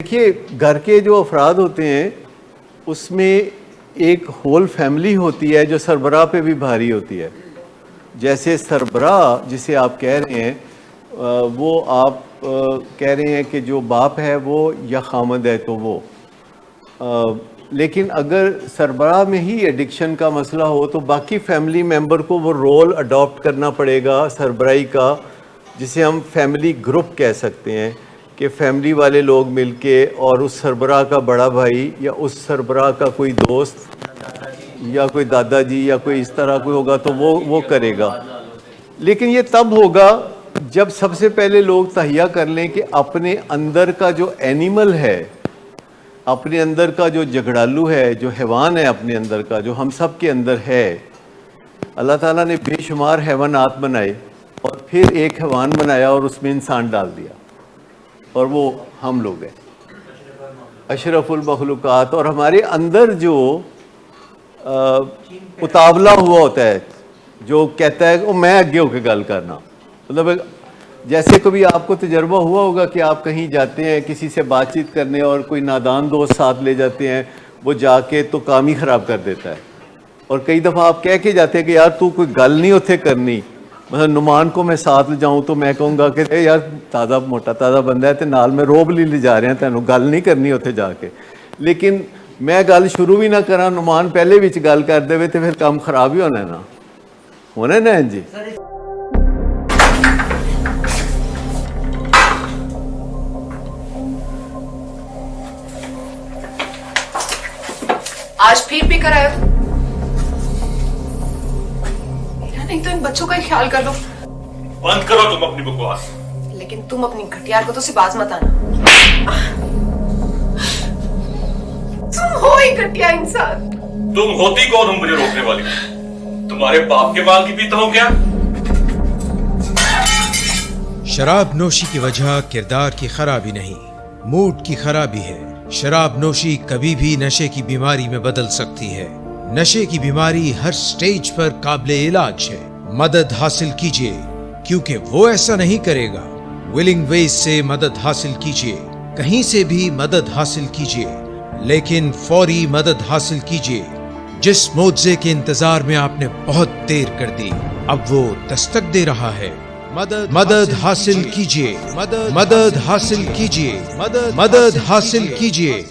دیکھیے گھر کے جو افراد ہوتے ہیں اس میں ایک ہول فیملی ہوتی ہے جو سربراہ پہ بھی بھاری ہوتی ہے. جیسے سربراہ جسے آپ کہہ رہے ہیں وہ آپ کہہ رہے ہیں کہ جو باپ ہے وہ یا خامد ہے تو وہ، لیکن اگر سربراہ میں ہی ایڈکشن کا مسئلہ ہو تو باقی فیملی ممبر کو وہ رول اڈاپٹ کرنا پڑے گا سربراہی کا، جسے ہم فیملی گروپ کہہ سکتے ہیں کہ فیملی والے لوگ مل کے اور اس سربراہ کا بڑا بھائی یا اس سربراہ کا کوئی دوست یا کوئی دادا جی یا کوئی اس طرح کوئی ہوگا تو وہ کرے گا. لیکن یہ تب ہوگا جب سب سے پہلے لوگ تہیہ کر لیں کہ اپنے اندر کا جو اینیمل ہے، اپنے اندر کا جو جھگڑالو ہے، جو حیوان ہے اپنے اندر کا، جو ہم سب کے اندر ہے. اللہ تعالیٰ نے بے شمار حیوانات بنائے اور پھر ایک حیوان بنایا اور اس میں انسان ڈال دیا، اور وہ ہم لوگ ہیں اشرف المخلوقات. اور ہمارے اندر جو اتابلا ہوا ہوتا ہے، جو کہتا ہے کہ میں آگے ہو کے گل کرنا، مطلب جیسے کبھی آپ کو تجربہ ہوا ہوگا کہ آپ کہیں جاتے ہیں کسی سے بات چیت کرنے اور کوئی نادان دوست ساتھ لے جاتے ہیں، وہ جا کے تو کام ہی خراب کر دیتا ہے. اور کئی دفعہ آپ کہہ کے جاتے ہیں کہ یار تو کوئی گل نہیں اتنے کرنی، مثلا نعمان کو میں ساتھ لے جاؤں تو میں کہوں گا کہ یار تازہ موٹا تازہ بندہ ہے تو نال میں روب لے جا رہے ہیں، تینوں گل نہیں کرنی اتنے جا کے. لیکن میں گل شروع بھی نہ کراں، نعمان پہلے بھی گل کر دے تو پھر کام خراب ہی ہونا ہے نا، ہونا ہے نا جی. آج پھر بھی کرایا نہیں تو ان بچوں کا ہی خیال کر لو. بند کرو تم اپنی بکواس. لیکن تم اپنی گھٹیار کو تو سے باز مت آنا. تم ہو ہی گھٹیا انسان. تم ہوتی کون ہو مجھے روکنے والی؟ تمہارے باپ کے مال کی پیتا ہوں کیا؟ شراب نوشی کی وجہ کردار کی خرابی نہیں، موڈ کی خرابی ہے. شراب نوشی کبھی بھی نشے کی بیماری میں بدل سکتی ہے. نشے کی بیماری ہر سٹیج پر قابل علاج ہے. مدد حاصل کیجیے کیونکہ وہ ایسا نہیں کرے گا. ولنگ ویز سے مدد حاصل کیجیے، کہیں سے بھی مدد حاصل کیجیے، لیکن فوری مدد حاصل کیجیے. جس معجزے کے انتظار میں آپ نے بہت دیر کر دی اب وہ دستک دے رہا ہے. مدد حاصل کیجیے، مدد حاصل کیجیے، مدد حاصل کیجیے.